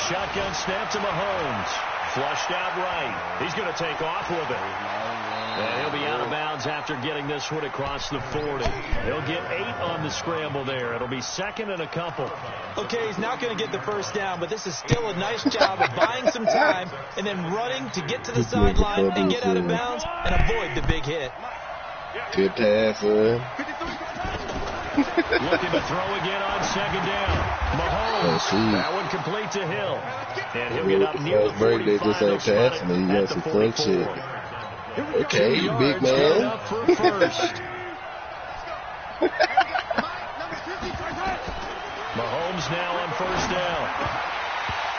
Shotgun snap to Mahomes. Flushed out right. He's going to take off with it. And he'll be out of bounds after getting this one across the 40. He'll get 8 on the scramble there. It'll be second and a couple. Okay, he's not going to get the first down, but this is still a nice job of buying some time and then running to get to the sideline and get out of bounds and avoid the big hit. Good pass, man. Looking to throw again on second down. Mahomes, that one complete to Hill. And he'll get up near the 45. They just ain't passing it. You got some fun shit. Okay, big man. Up for first. Mahomes now on first down.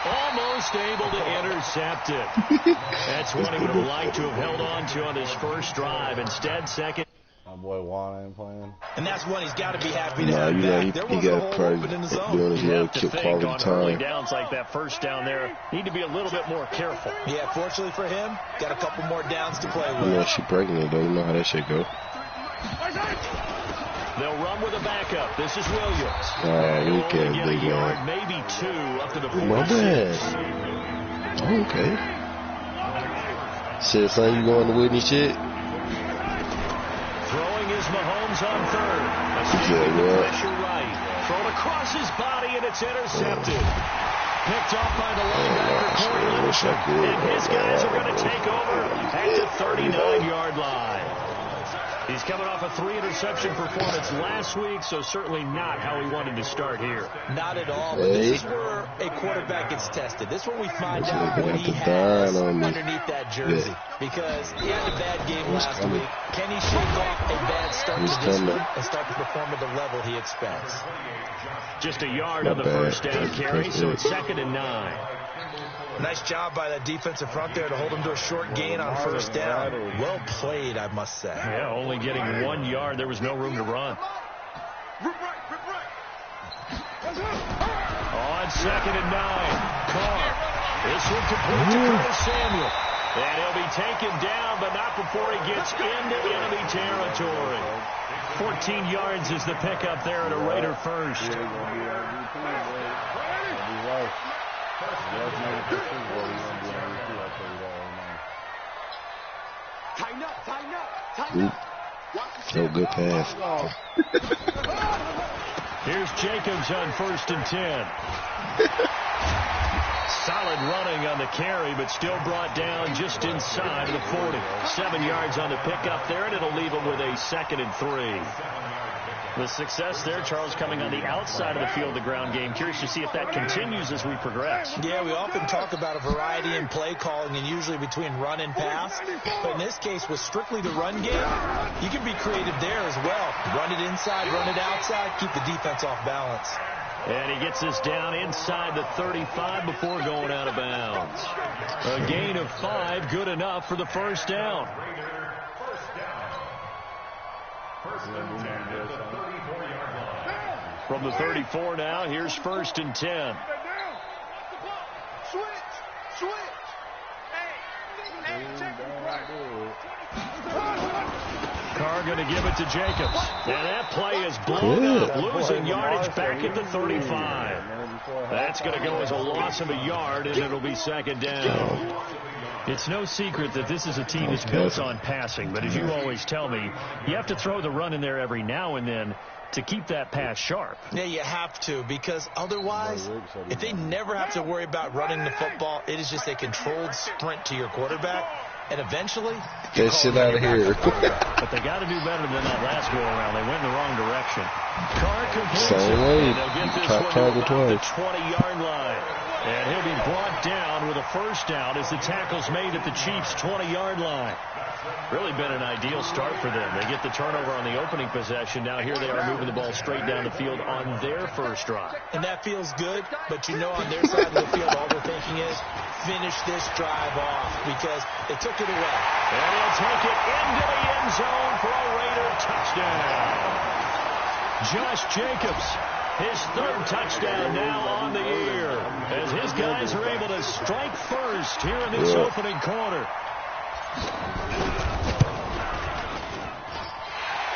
Almost able to intercept it. That's what he would have liked to have held on to on his first drive. Instead, second. My boy Juan ain't playing. And that's one he's got to be happy to have back. There wasn't a hole open in the zone. Doing his little kick quality on time. Early downs like that first down there, need to be a little bit more careful. Yeah, fortunately for him, got a couple more downs to play with. Yeah, she breaking it, though. You know how that shit go. They'll run with a backup. This is Williams. Look at big man. Maybe 2 up to the 46. My bad. Okay. Shit, son, you going to Whitney shit? Throwing is Mahomes on third. Escaping the pressure right. Thrown across his body, and it's intercepted. Picked off by the linebacker, Corey Littleton. And his guys are going to take over at the 39-yard line. He's coming off a 3-interception performance last week, so certainly not how he wanted to start here. Not at all, but this is where a quarterback gets tested. This is where we find out what he has underneath that jersey. Because he had a bad game last week. Can he shake off a bad start to this one and start to perform at the level he expects? Just a yard on the first down carry, so it's 2nd and 9. Nice job by that defensive front there to hold him to a short gain on first down. Well played, I must say. Yeah, only getting 1 yard. There was no room to run. On 2nd and 9, Carr. This one complete to Curtis Samuel. And he'll be taken down, but not before he gets into enemy territory. 14 yards is the pickup there at a Raider first. Oh, good pass. Here's Jacobs on 1st and 10. Solid running on the carry, but still brought down just inside of the 40. 7 yards on the pickup there, and it'll leave him with a 2nd and 3. The success there, Charles, coming on the outside of the field, the ground game. Curious to see if that continues as we progress. Yeah, we often talk about a variety in play calling and usually between run and pass. But in this case, with strictly the run game, you can be creative there as well. Run it inside, run it outside, keep the defense off balance. And he gets this down inside the 35 before going out of bounds. A gain of 5, good enough for the first down. From the 34 now, here's 1st and 10. Carr going to give it to Jacobs. And that play is blown up, losing yardage back at the 35. That's going to go as a loss of a yard, and it'll be 2nd down. It's no secret that this is a team that's built on passing, but as you always tell me, you have to throw the run in there every now and then to keep that pass sharp. Yeah, you have to, because otherwise, if they never have to worry about running the football, it is just a controlled sprint to your quarterback, and eventually, get shit out of here. But they got to do better than that last go-around. They went in the wrong direction. Carr completes it, and they'll get this one to about the 20-yard line. And he'll be brought down with a first down as the tackle's made at the Chiefs' 20-yard line. Really been an ideal start for them. They get the turnover on the opening possession. Now here they are moving the ball straight down the field on their first drive. And that feels good, but you know on their side of the field all they're thinking is finish this drive off because they took it away. And he'll take it into the end zone for a Raider touchdown. Josh Jacobs, his 3rd touchdown now on the year as his guys are able to strike first here in this opening quarter.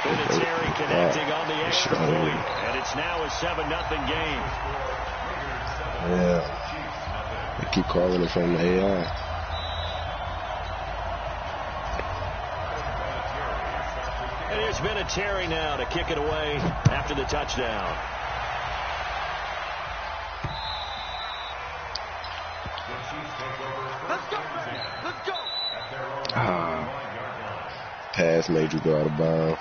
Vinatieri connects connecting on the extra point, and it's now a 7-0 game. Yeah. They keep calling it from the AI. And here's Vinatieri now to kick it away after the touchdown. Let's go. Pass made you go out of bounds.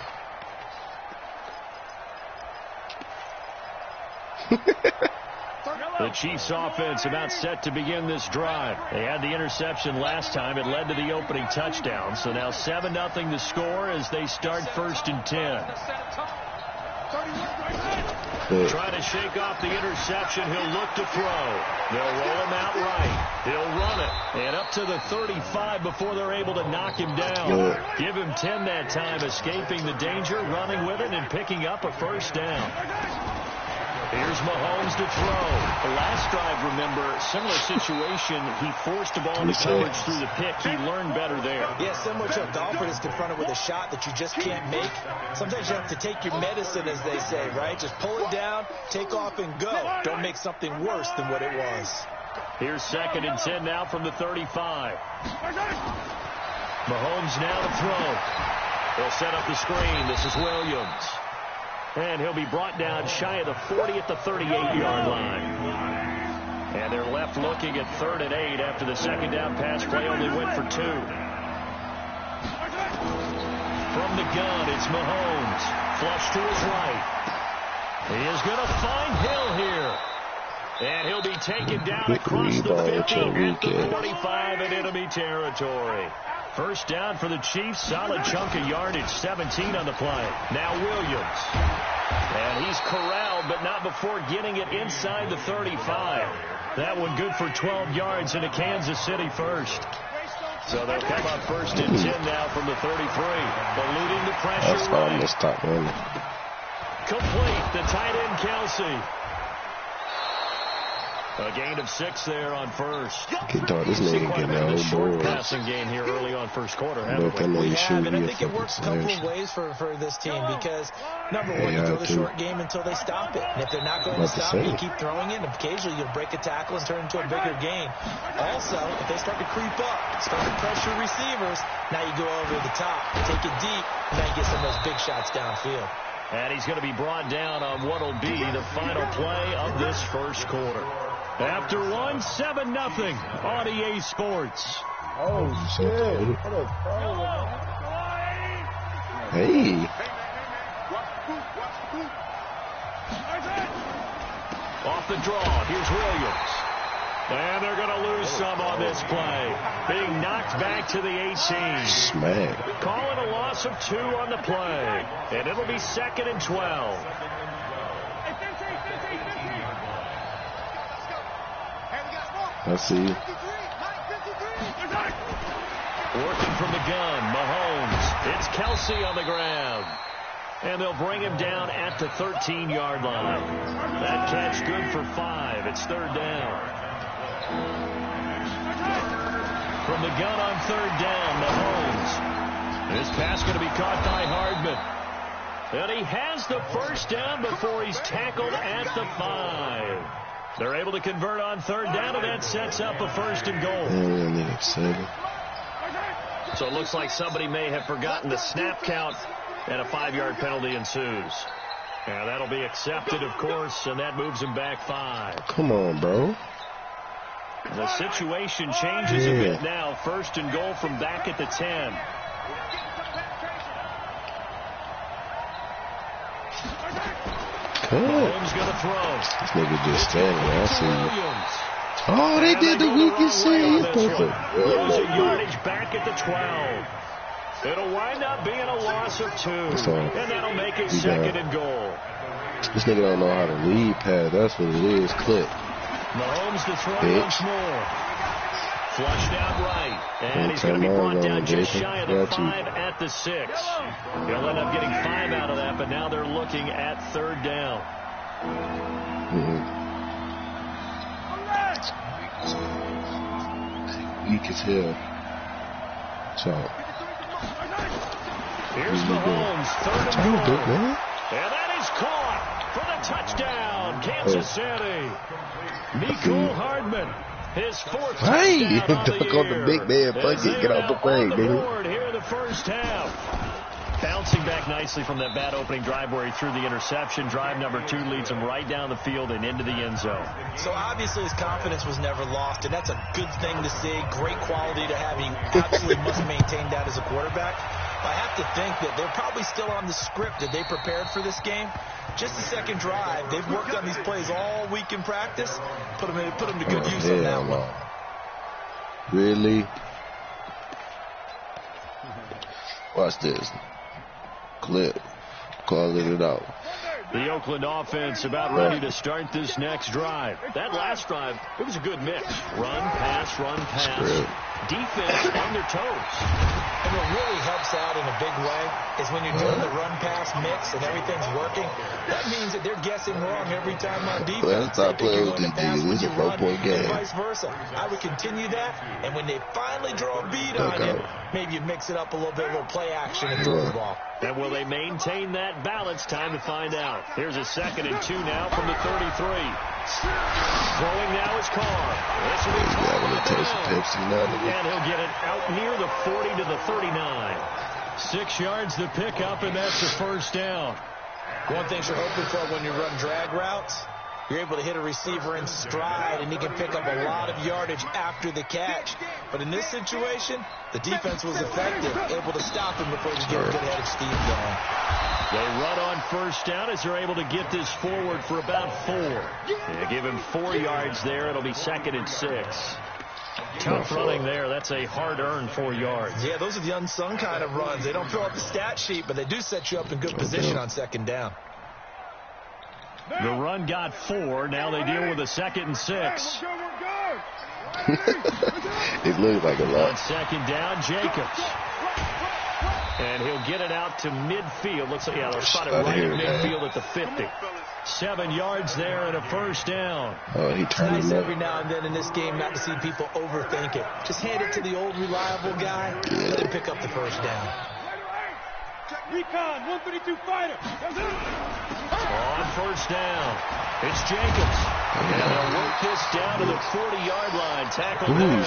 The Chiefs offense about set to begin this drive. They had the interception last time. It led to the opening touchdown. So now 7-0 the score as they start 1st and 10. Trying to shake off the interception. He'll look to throw. They'll roll him out right. He'll run it. And up to the 35 before they're able to knock him down. Give him 10 that time, escaping the danger, running with it, and picking up a 1st down. Here's Mahomes to throw. The last drive, remember, similar situation. He forced the ball into coverage through the pick. He learned better there. Yeah, similar to a golfer that's confronted with a shot that you just can't make. Sometimes you have to take your medicine, as they say, right? Just pull it down, take off, and go. Don't make something worse than what it was. Here's 2nd and 10 now from the 35. Mahomes now to throw. They'll set up the screen. This is Williams. And he'll be brought down shy of the 40 at the 38-yard line. And they're left looking at 3rd and 8 after the 2nd down pass play only went for 2. From the gun, it's Mahomes. Flush to his right. He is going to find Hill here. And he'll be taken down across the 50 at the 45 in enemy territory. 1st down for the Chiefs. Solid chunk of yardage. 17 on the play. Now Williams. And he's corralled, but not before getting it inside the 35. That one good for 12 yards into Kansas City 1st. So they'll come up 1st and 10 now from the 33. Eluding the pressure. That's why I'm going to stop running. Complete. The tight end, Kelsey. A gain of 6 there on 1st. This nigga getting that old board. Passing game here early on 1st quarter, haven't we? We have, and I think it works a couple of ways for this team because, number one, you throw the short game until they stop it. And if they're not going to stop it, you keep throwing it, and occasionally you'll break a tackle and turn it into a bigger gain. Also, if they start to creep up, start to pressure receivers, now you go over the top, take it deep, and now you get some of those big shots downfield. And he's going to be brought down on what will be the final play of this 1st quarter. After 1, 7-0 on EA Sports. Oh, shit. What a pro. Hey. Off the draw, here's Williams. And they're going to lose some on this play. Being knocked back to the 18. Smack. Call it a loss of 2 on the play. And it'll be 2nd and 12. I see. Working from the gun, Mahomes. It's Kelsey on the ground. And they'll bring him down at the 13-yard line. That catch good for 5. It's 3rd down. From the gun on 3rd down, Mahomes. This pass going to be caught by Hardman. And he has the 1st down before he's tackled at the 5. They're able to convert on 3rd down, and that sets up a 1st and goal. So it looks like somebody may have forgotten the snap count, and a 5-yard penalty ensues. And that'll be accepted, of course, and that moves him back 5. Come on, bro. The situation changes a bit now. 1st and goal from back at the 10. Mahomes going to throw. This nigga just standing there. I see you. Oh, they did the weakest shit. Losing yardage back at the 12. It'll wind up being a loss of 2. And that'll make it 2nd and goal. This nigga don't know how to lead pass. That's what it is. Clip. Mahomes to throw once more. Flushed out right. And he's going to be brought down just shy of the 5 at the 6. He'll end up getting 5 out of that, but now they're looking at 3rd down. Weak as hell. So. Here's Mahomes, 3rd and goal. And that is caught for the touchdown, Kansas City. Mecole Hardman, his fourth touchdown on the year. On the big man, get off the plane, board here in the first half. Bouncing back nicely from that bad opening drive where he threw the interception. Drive number 2 leads him right down the field and into the end zone. So obviously his confidence was never lost, and that's a good thing to see. Great quality to have. He absolutely must maintain that as a quarterback. I have to think that they're probably still on the script that they prepared for this game. Just the second drive. They've worked on these plays all week in practice. Put them to good use on that one. Really? Watch this. Clip. Calling it out. The Oakland offense about ready to start this next drive. That last drive, it was a good mix. Run, pass, run, pass. Defense on their toes. And what really helps out in a big way is when you're doing the run-pass mix and everything's working, that means that they're guessing wrong every time on defense. Well, that's not playing with these niggas. This is a 4-point game. And vice versa. I would continue that, and when they finally draw a beat on you, maybe you mix it up a little bit, a little play action and throw the ball. And will they maintain that balance? Time to find out. Here's a 2nd and 2 now from the 33. Throwing now is Carr. This will be caught on the ground. And he'll get it out near the 40 to the 39. 6 yards to pick up, and that's a first down. One thing you're hoping for when you run drag routes, you're able to hit a receiver in stride, and he can pick up a lot of yardage after the catch. But in this situation, the defense was effective, able to stop him before he get a good head of steam going. They run on first down as they're able to get this forward for about 4. They give him 4 yards there. It'll be 2nd and 6. Tough running there. That's a hard-earned 4 yards. Yeah, those are the unsung kind of runs. They don't fill out the stat sheet, but they do set you up in good position on 2nd down. The run got 4. Now they deal with a 2nd and 6. It looks like a lot. On 2nd down, Jacobs. And he'll get it out to midfield. Looks like, yeah, they'll spot it right at midfield at the 50. 7 yards there and a first down. Oh, he turned it's nice every now and then in this game not to see people overthink it. Just hand it to the old reliable guy. Let him pick up the first down. Recon, 132 fighter. On first down, it's Jacobs. And they'll work this down to the 40-yard line. Tackle there.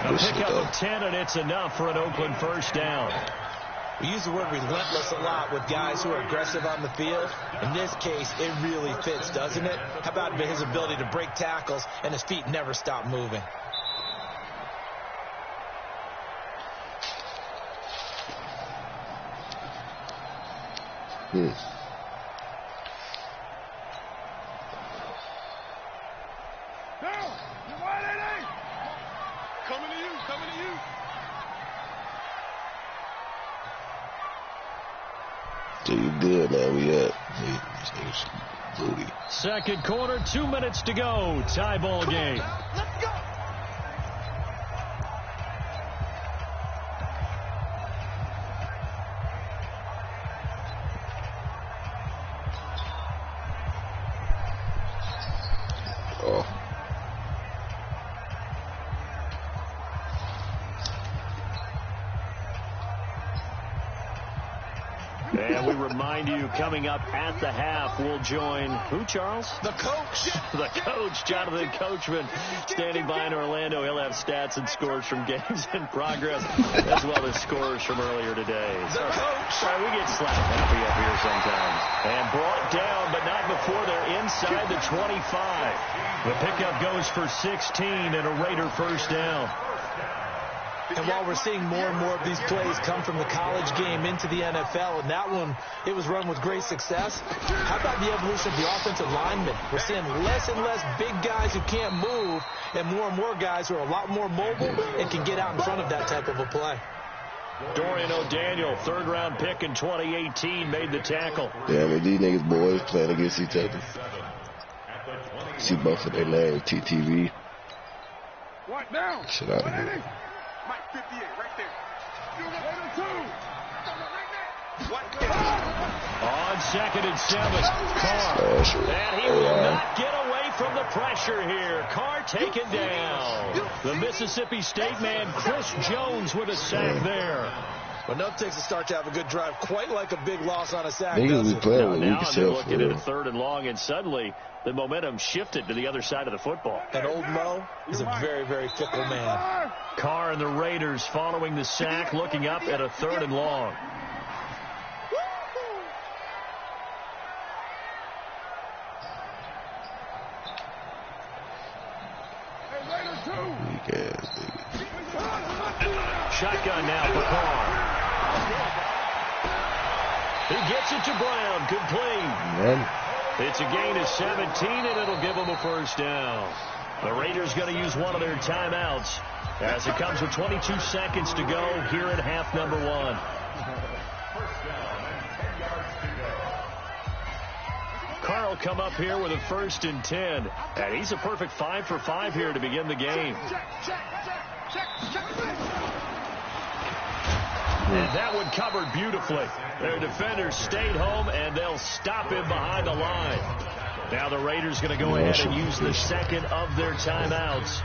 A pickup of 10, and it's enough for an Oakland first down. We use the word relentless a lot with guys who are aggressive on the field. In this case, it really fits, doesn't it? How about his ability to break tackles and his feet never stop moving? Coming to you, coming to you. So you good, man. We up. Booty. 2nd quarter, 2 minutes to go. Tie ball game. Let's go. Oh. And we remind you, coming up at the half, we'll join who, Charles? The coach. The coach, Jonathan Coachman, standing by in Orlando. He'll have stats and scores from games in progress, as well as scores from earlier today. The coach. Sorry, we get slap happy up here sometimes. And brought down, but not before they're inside the 25. The pickup goes for 16 and a Raider first down. And while we're seeing more and more of these plays come from the college game into the NFL, and that one, it was run with great success, how about the evolution of the offensive linemen? We're seeing less and less big guys who can't move and more guys who are a lot more mobile and can get out in front of that type of a play. Dorian O'Daniel, 3rd-round pick in 2018, made the tackle. Yeah, I mean, these niggas boys playing against each other. See both of their names, TTV. What now? Shit out of here. Mike 58, right there. On 2nd and 7, Carr. And he will not get away from the pressure here. Carr taken down. The Mississippi State man, Chris Jones, with a sack there. But enough takes a start to have a good drive, quite like a big loss on a sack. Niggas be playing with weak they're self. looking at a 3rd and long, and suddenly the momentum shifted to the other side of the football. And old Mo is a very, very fickle man. Carr and the Raiders following the sack, looking up at a 3rd and long. Shotgun now for Carr. He gets it to Brown. Complete. It's a gain of 17, and it'll give them a 1st down. The Raiders going to use one of their timeouts as it comes with 22 seconds to go here at half number 1. Carr will come up here with a 1st and 10. And he's a perfect 5 for 5 here to begin the game. And that one covered beautifully. Their defenders stayed home, and they'll stop him behind the line. Now the Raiders going to go ahead and use the 2nd of their timeouts,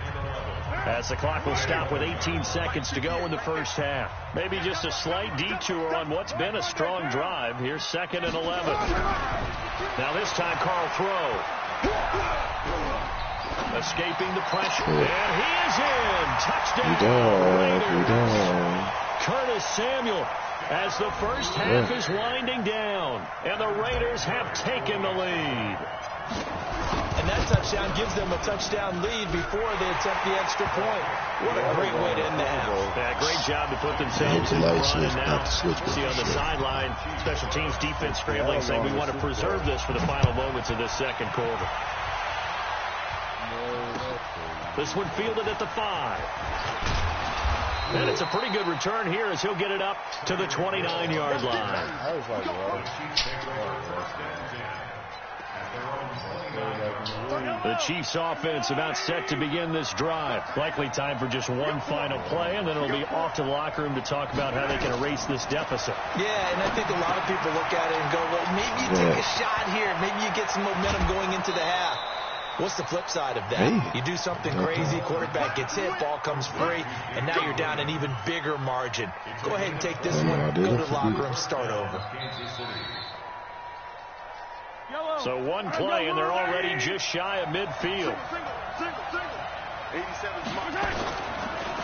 as the clock will stop with 18 seconds to go in the 1st half. Maybe just a slight detour on what's been a strong drive. Here's 2nd and 11. Now this time Carl throw. Escaping the pressure. And he is in. Touchdown. Raiders. Curtis Samuel, as the 1st half is winding down, and the Raiders have taken the lead. And that touchdown gives them a touchdown lead before they attempt the extra point. What a great way to end the half. Yeah, great job to put themselves in the run. And now, see on the sideline, special teams defense scrambling, saying we want to preserve this for the final moments of this 2nd quarter. This one fielded at the 5. And it's a pretty good return here as he'll get it up to the 29-yard line. The Chiefs offense about set to begin this drive. Likely time for just one final play, and then it'll be off to the locker room to talk about how they can erase this deficit. Yeah, and I think a lot of people look at it and go, well, maybe you take a shot here. Maybe you get some momentum going into the half. What's the flip side of that? You do something crazy, quarterback gets hit, ball comes free, and now you're down an even bigger margin. Go ahead and take this one, go to the locker room, start over. So one play, and they're already just shy of midfield.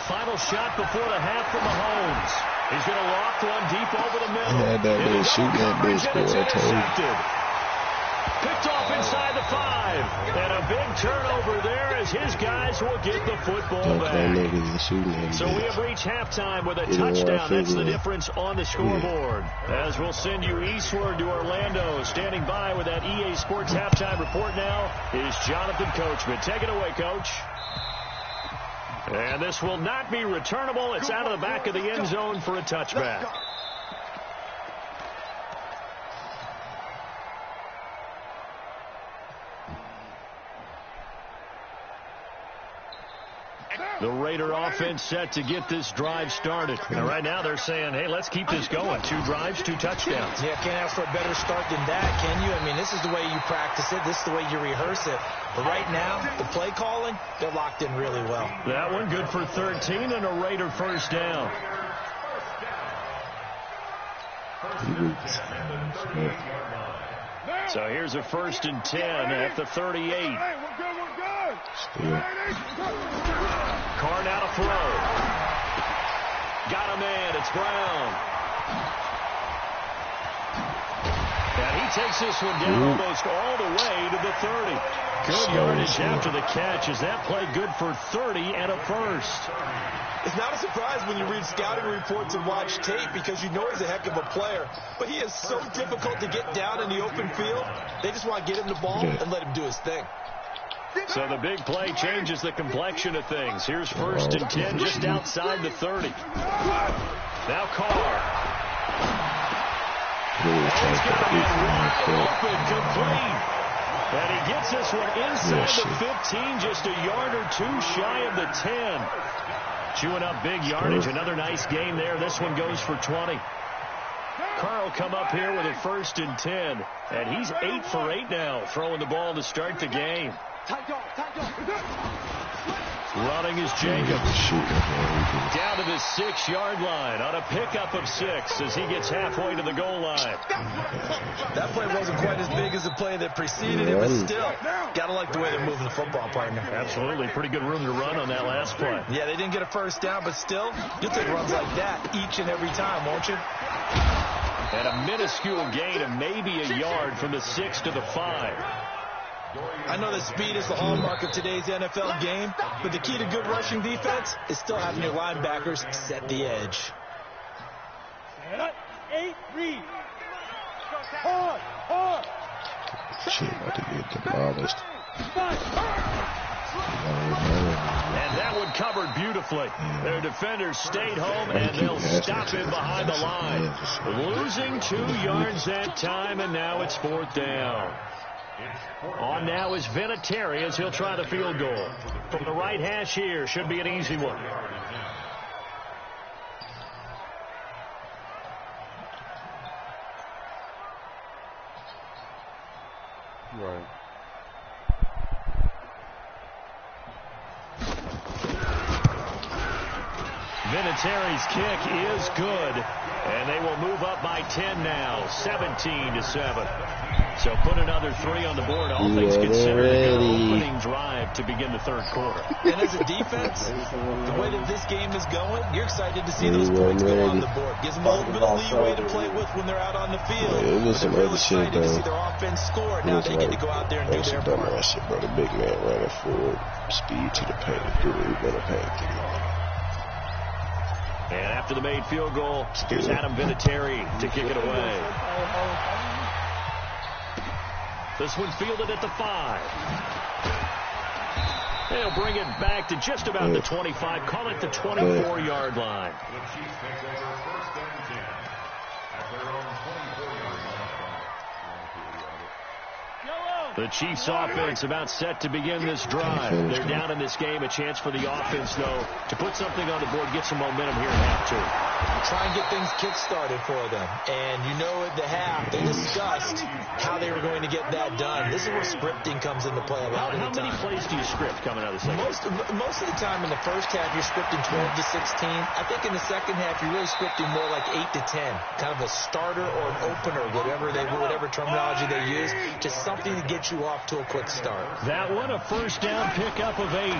Final shot before the half from Mahomes. He's going to loft one deep over the middle. Yeah, that little shoot that bitch, boy, I told you. Picked off inside the 5. And a big turnover there as his guys will get the football back. So we have reached halftime with a touchdown. That's the difference on the scoreboard. As we'll send you eastward to Orlando. Standing by with that EA Sports halftime report now is Jonathan Coachman. Take it away, Coach. And this will not be returnable. It's out of the back of the end zone for a touchback. The Raider offense set to get this drive started. And right now they're saying, hey, let's keep this going. 2 drives, 2 touchdowns. Yeah, can't ask for a better start than that, can you? I mean, this is the way you practice it. This is the way you rehearse it. But right now, the play calling, they're locked in really well. That one good for 13 and a Raider 1st down. So here's a 1st and 10 at the 38. Carr now to throw. Got a man. It's Brown. And he takes this one down almost all the way to the 30. Good yardage after the catch. Is that play good for 30 and a 1st? It's not a surprise when you read scouting reports and watch tape because you know he's a heck of a player. But he is so difficult to get down in the open field. They just want to get him the ball and let him do his thing. So the big play changes the complexion of things. Here's 1st and 10 just outside the 30. Now Carr. He's got a man wide open, complete. And he gets this one inside the 15, just a yard or 2 shy of the 10. Chewing up big yardage. Another nice game there. This one goes for 20. Carr will come up here with a 1st and 10. And he's 8 for 8 now, throwing the ball to start the game. Running is Jacobs. Down to the 6-yard line on a pickup of 6 as he gets halfway to the goal line. That play wasn't quite as big as the play that preceded it, but still, got to like the way they're moving the football, partner. Absolutely. Pretty good room to run on that last play. Yeah, they didn't get a first down, but still, you'll take runs like that each and every time, won't you? And a minuscule gain of maybe a yard from the 6 to the 5. I know that speed is the hallmark of today's NFL game, but the key to good rushing defense is still having your linebackers set the edge. 8, read. Shit about to get demolished. And that one covered beautifully. Their defenders stayed home, and they'll stop him behind the line. Losing 2 yards that time, and now it's 4th down. On now is Vinatieri as he'll try the field goal. From the right hash here, should be an easy one. Right. Vinatieri's kick is good, and they will move up by 10 now, 17-7. So put another 3 on the board. All things considered, their opening drive to begin the 3rd quarter. And as a defense, the way that this game is going, you're excited to see those points go on the board. Gives them a little bit of leeway to play with when they're out on the field. It was some other shit, to see their offense score. Now they get to go out there and do their part. Shit, bro. The big man running forward, speed to the paint, through the paint. And after the made field goal, here's Adam Vinatieri to kick it away. This one fielded at the 5. They'll bring it back to just about the 25. Call it the 24-yard line. The Chiefs offense about set to begin this drive. They're down in this game. A chance for the offense, though, to put something on the board, get some momentum here in half 2. Try and get things kick-started for them. And you know at the half, they discussed how they were going to get that done. This is where scripting comes into play a lot of the time. How many plays do you script coming out of the second? Most of the time in the first half, you're scripting 12 to 16. I think in the second half, you're really scripting more like 8 to 10. Kind of a starter or an opener, whatever terminology they use. Just something to get you off to a quick start. That one, a first down pickup of 8.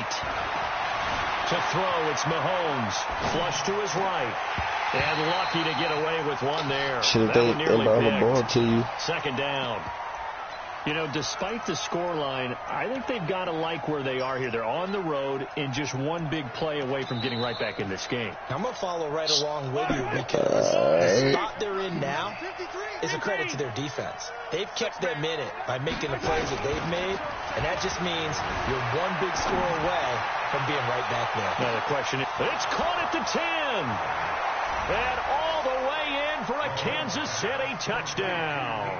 To throw, it's Mahomes. Flush to his right. And lucky to get away with one there. Should have they inbound the ball to you. 2nd down. You know, despite the scoreline, I think they've got to like where they are here. They're on the road and just one big play away from getting right back in this game. I'm going to follow right along with you because the spot they're in now is a credit to their defense. They've kept them in it by making the plays that they've made, and that just means you're one big score away from being right back there. Now the question is, it's caught at the 10. And all the way in for a Kansas City touchdown.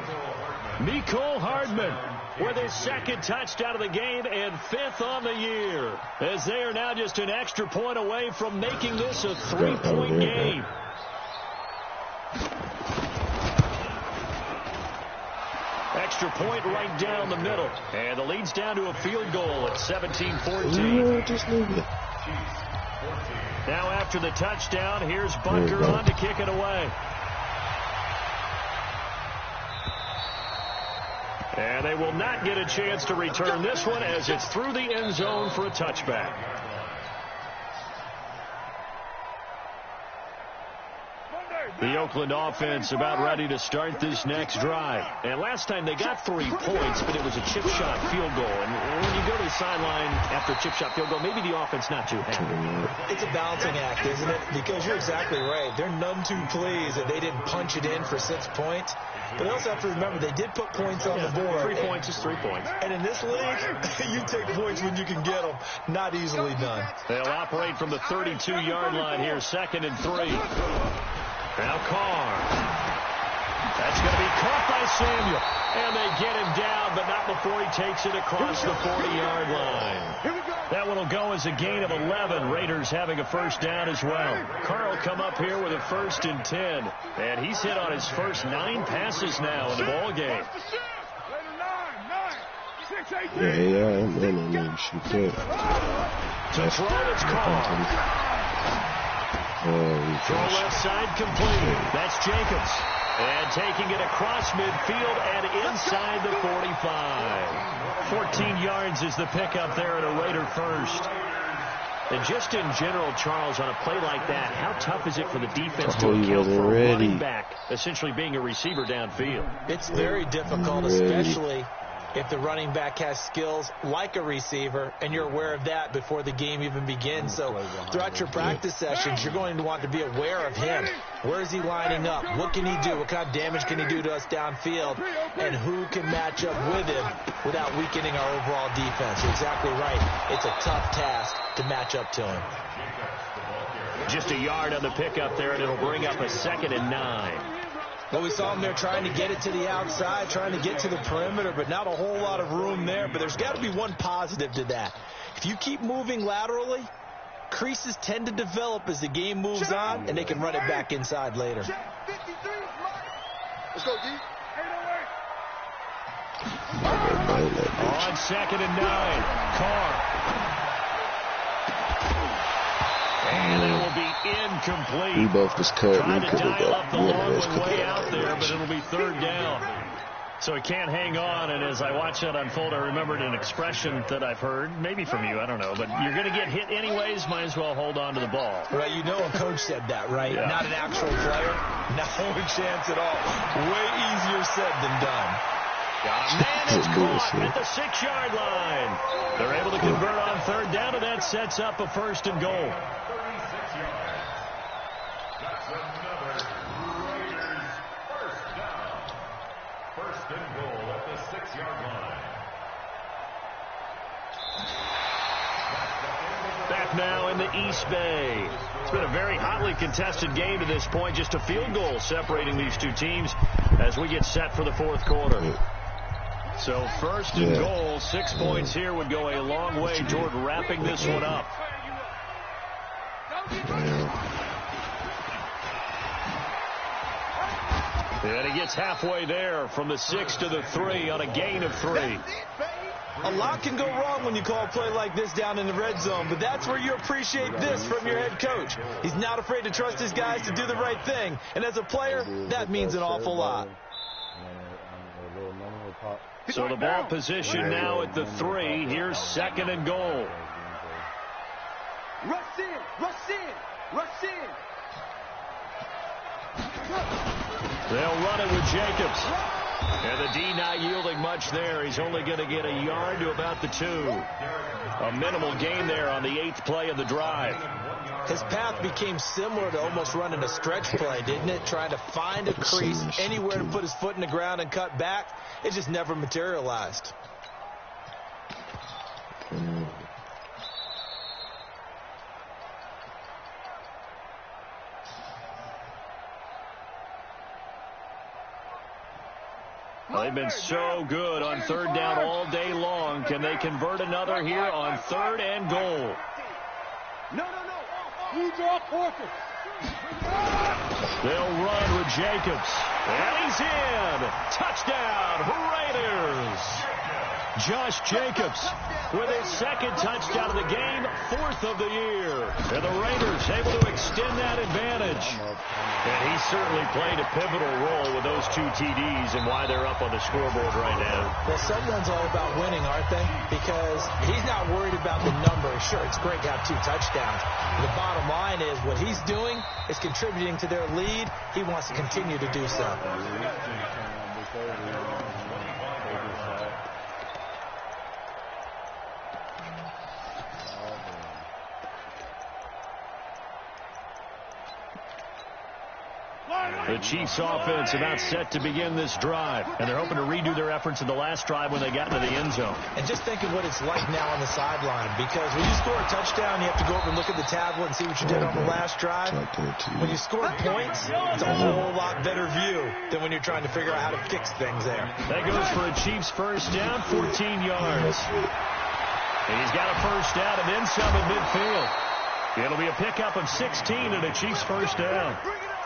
Mecole Hardman with his 2nd touchdown of the game and 5th on the year, as they are now just an extra point away from making this a 3-point game. Extra point right down the middle, and the lead's down to a field goal at 17-14. Now after the touchdown, here's Butker on to kick it away. And they will not get a chance to return this one as it's through the end zone for a touchback. The Oakland offense about ready to start this next drive. And last time they got 3 points, but it was a chip shot field goal. And when you go to the sideline after a chip shot field goal, maybe the offense not too happy. It's a balancing act, isn't it? Because you're exactly right. They're none too pleased that they didn't punch it in for 6 points. But they also have to remember they did put points on the board. 3 points is 3 points. And in this league, you take points when you can get them. Not easily done. They'll operate from the 32-yard line here, 2nd and 3. Now Carr. That's going to be caught by Samuel. And they get him down, but not before he takes it across the 40-yard line. That one will go as a gain of 11. Raiders having a first down as well. Carr will come up here with a 1st and 10. And he's hit on his first 9 passes now in the ball game. Yeah, I'm in on that. Shoot that. To throw, it's caught. Throw left side complete. That's Jacobs. And taking it across midfield and inside the 45. 14 yards is the pickup there at a Raider first. And just in general, Charles, on a play like that, how tough is it for the defense to account for a running back essentially being a receiver downfield? It's very difficult, especially if the running back has skills like a receiver, and you're aware of that before the game even begins. So throughout your practice sessions, you're going to want to be aware of him. Where is he lining up? What can he do? What kind of damage can he do to us downfield? And who can match up with him without weakening our overall defense? You're exactly right. It's a tough task to match up to him. Just a yard on the pickup there, and it'll bring up a 2nd and 9. Well, we saw him there trying to get it to the outside, trying to get to the perimeter, but not a whole lot of room there. But there's got to be one positive to that. If you keep moving laterally, creases tend to develop as the game moves on, and they can run it back inside later. Let's go, D. On 2nd and 9, Carr. And it will be incomplete. We both just cut. Trying to dial up the long one way out there, but it'll be 3rd down. So it can't hang on, and as I watch that unfold, I remembered an expression that I've heard, maybe from you, I don't know, but you're going to get hit anyways, might as well hold on to the ball. Well, you know a coach said that, right? Yeah. Not an actual player. No chance at all. Way easier said than done. Man is caught at the 6-yard line. They're able to convert on 3rd down, and that sets up a 1st and goal. Back now in the East Bay. It's been a very hotly contested game to this point. Just a field goal separating these two teams as we get set for the 4th quarter. So 1st and goal, 6 points here would go a long way toward wrapping this one up. And he gets halfway there from the 6 to the 3 on a gain of 3. A lot can go wrong when you call a play like this down in the red zone, but that's where you appreciate this from your head coach. He's not afraid to trust his guys to do the right thing, and as a player, that means an awful lot. So the ball position now at the 3. Here's 2nd and goal. Rush in, rush in, rush in. They'll run it with Jacobs. And the D not yielding much there. He's only going to get a yard to about the 2. A minimal gain there on the 8th play of the drive. His path became similar to almost running a stretch play, didn't it? Trying to find a crease, anywhere to put his foot in the ground and cut back. It just never materialized. Well, they've been so good on 3rd down all day long. Can they convert another here on 3rd and goal? No. Use your forces. They'll run with Jacobs. And he's in. Touchdown, Raiders. Josh Jacobs with his 2nd touchdown of the game, 4th of the year. And the Raiders able to extend that advantage. And he certainly played a pivotal role with those 2 TDs and why they're up on the scoreboard right now. Well, someone's all about winning, aren't they? Because he's not worried about the number. Sure, it's great to have 2 touchdowns. The bottom line is what he's doing is contributing to their lead. He wants to continue to do so. The Chiefs offense about set to begin this drive, and they're hoping to redo their efforts in the last drive when they got into the end zone. And just think of what it's like now on the sideline, because when you score a touchdown, you have to go over and look at the tablet and see what you did on the last drive. When you score points, it's a whole lot better view than when you're trying to figure out how to fix things there. That goes for a Chiefs 1st down, 14 yards. And he's got a 1st down and then some at midfield. It'll be a pickup of 16 and a Chiefs 1st down.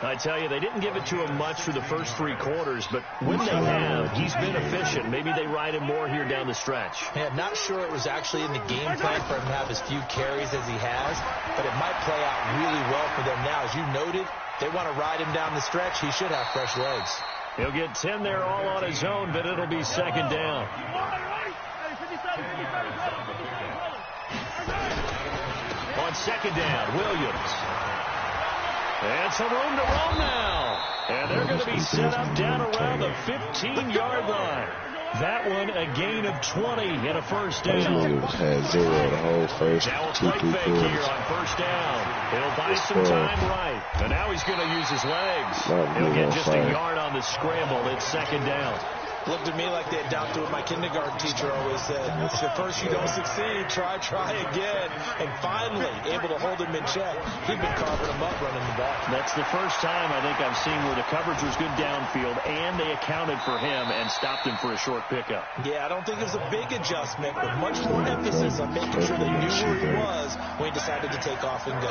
I tell you, they didn't give it to him much for the first 3 quarters, but when they have, he's been efficient. Maybe they ride him more here down the stretch. Yeah, I'm not sure it was actually in the game plan for him to have as few carries as he has, but it might play out really well for them now. As you noted, they want to ride him down the stretch. He should have fresh legs. He'll get 10 there all on his own, but it'll be second down. On second down, Williams. And some room to roam now. And they're going to be set up down around the 15-yard line. That one a gain of 20 and a first down. Had 0 the whole first now a 2-3 play fake quarters. here on first down. He'll buy some time right. And now he's going to use his legs. He'll get just a yard on the scramble. It's second down. Looked at me like they adopted what my kindergarten teacher always said. At first you don't succeed, try again. And finally, able to hold him in check. He'd been carving him up running the back. That's the first time I think I've seen where the coverage was good downfield and they accounted for him and stopped him for a short pickup. Yeah, I don't think it was a big adjustment, but much more emphasis on making sure they knew where he was when he decided to take off and go.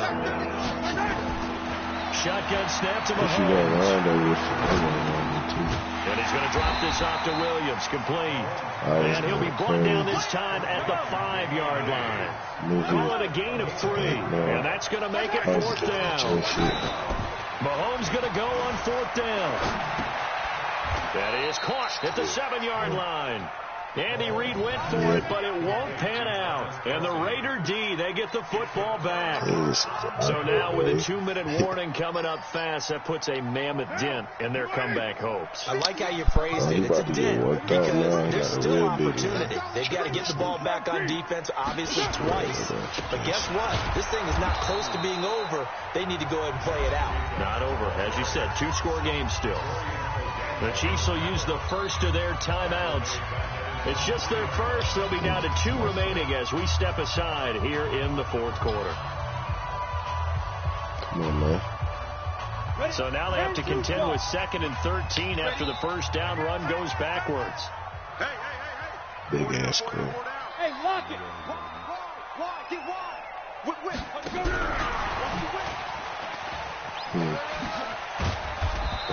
Shotgun snap to Mahomes. And he's going to drop this off to Williams. Complete. And he'll be brought down this time at the 5-yard line. Call it a gain of 3. And that's going to make it fourth down. Mahomes going to go on fourth down. That is caught at the 7-yard line. Andy Reid went for it, but it won't pan out. And the Raider D, they get the football back. So now with a 2-minute warning coming up fast, that puts a mammoth dent in their comeback hopes. I like how you phrased it. It's a dent because there's still opportunity. They've got to get the ball back on defense, obviously twice. But guess what? This thing is not close to being over. They need to go ahead and play it out. Not over. As you said, 2-score game still. The Chiefs will use the first of their timeouts. It's just their first. They'll be down to 2 remaining as we step aside here in the fourth quarter. Come on, man. So now they have to contend with 2nd and 13 after the first down run goes backwards. Big ass score. Hey, lock it. Wide, get wide.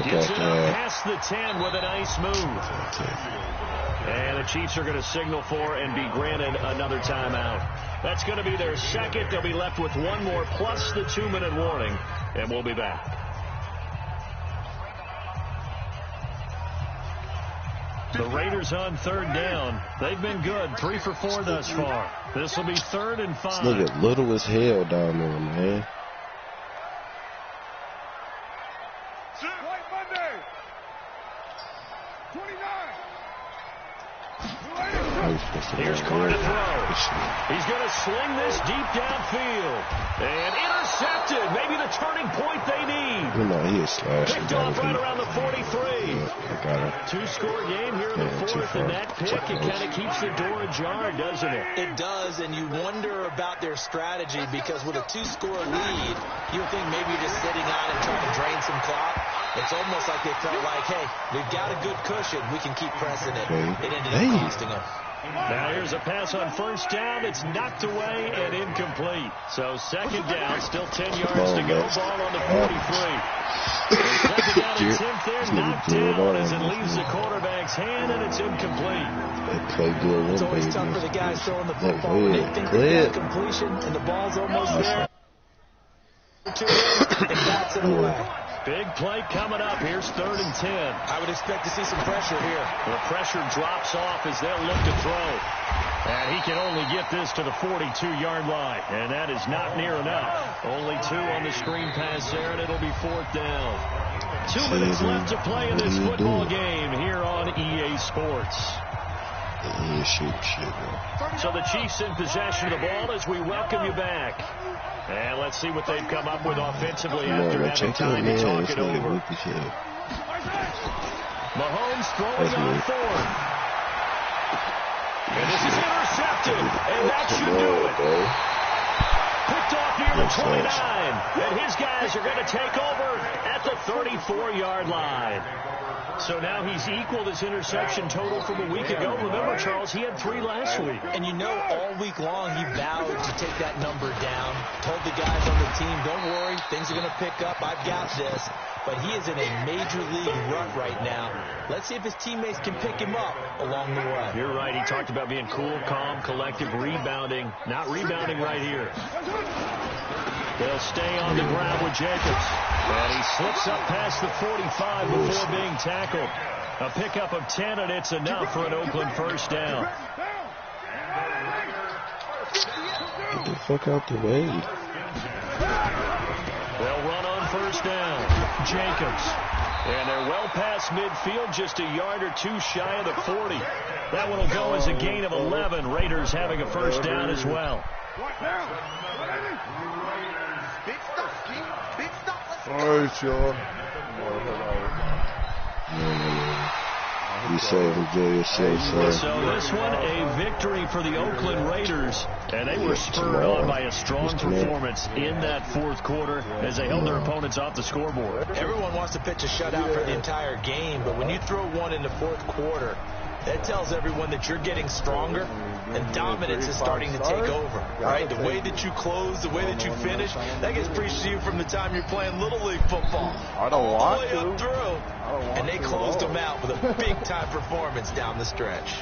Gets it up past the 10 with a nice move. And the Chiefs are going to signal for and be granted another timeout. That's going to be their second. They'll be left with 1 more plus the 2-minute warning. And we'll be back. The Raiders on third down. They've been good. 3 for 4 thus far. This will be 3rd and 5. Look at little as hell down there, man. White Monday. 29. Here's Carr to throw. He's going to sling this deep downfield. And intercepted. Maybe the turning point they need. You know, he is slashed. Picked off right around the 43. Yeah, 2-score game here in the fourth, and that pick, it kind of keeps the door ajar, doesn't it? It does, and you wonder about their strategy because with a 2-score lead, you think maybe you're just sitting on and trying to drain some clock. It's almost like they felt like, hey, we've got a good cushion. We can keep pressing it. It ended up costing them. Now here's a pass on first down. It's knocked away and incomplete. So second down, still 10 yards to go. Ball on the 43. Second down and 10th there, knocked down as it leaves the quarterback's hand, and it's incomplete. It's always tough for the guys throwing the football when they think they've got completion and the ball's almost there. And bats it away. Big play coming up. Here's 3rd and 10. I would expect to see some pressure here. The pressure drops off as they'll look to throw. And he can only get this to the 42-yard line. And that is not near enough. Only 2 on the screen pass there, and it'll be 4th down. 2 minutes left to play in this football game here on EA Sports. So the Chiefs in possession of the ball as we welcome you back. And let's see what they've come up with offensively after having time to talk it over. Mahomes throwing on 4th. And this is intercepted. And that should do it. Picked off near the 29. And his guys are going to take over at the 34-yard line. So now he's equaled his interception total from a week ago. Remember, Charles, he had 3 last week. And you know, all week long he vowed to take that number down. Told the guys on the team, don't worry, things are going to pick up. I've got this. But he is in a major league rut right now. Let's see if his teammates can pick him up along the way. You're right. He talked about being cool, calm, collective, rebounding. Not rebounding right here. They'll stay on the ground with Jacobs. And he slips up past the 45 before being tackled. A pickup of 10, and it's enough for an Oakland first down. Get the fuck out the way. They'll run on first down. Jacobs. And they're well past midfield, just a yard or 2 shy of the 40. That one will go as a gain of 11. Raiders having a first down as well. All right, y'all. Be safe, enjoy yourself, son. So this one, a victory for the Oakland Raiders. And they were spurred on by a strong performance in that fourth quarter as they held their opponents off the scoreboard. Everyone wants to pitch a shutout for the entire game, but when you throw one in the fourth quarter, that tells everyone that you're getting stronger and dominance is starting to take over, right? The way that you close, the way that you finish, that gets preached to you from the time you're playing Little League football. I don't want all the way to. up through. And they closed them out with a big-time performance down the stretch.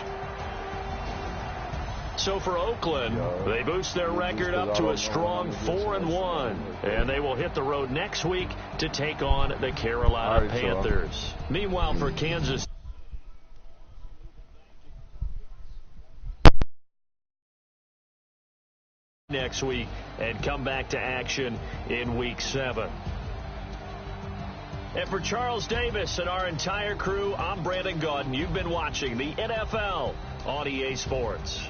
So for Oakland, they boost their record up to a strong 4-1. And they will hit the road next week to take on the Carolina Panthers. Meanwhile, for Kansas next week and come back to action in Week 7. And for Charles Davis and our entire crew, I'm Brandon Gaudin. You've been watching the NFL on EA Sports.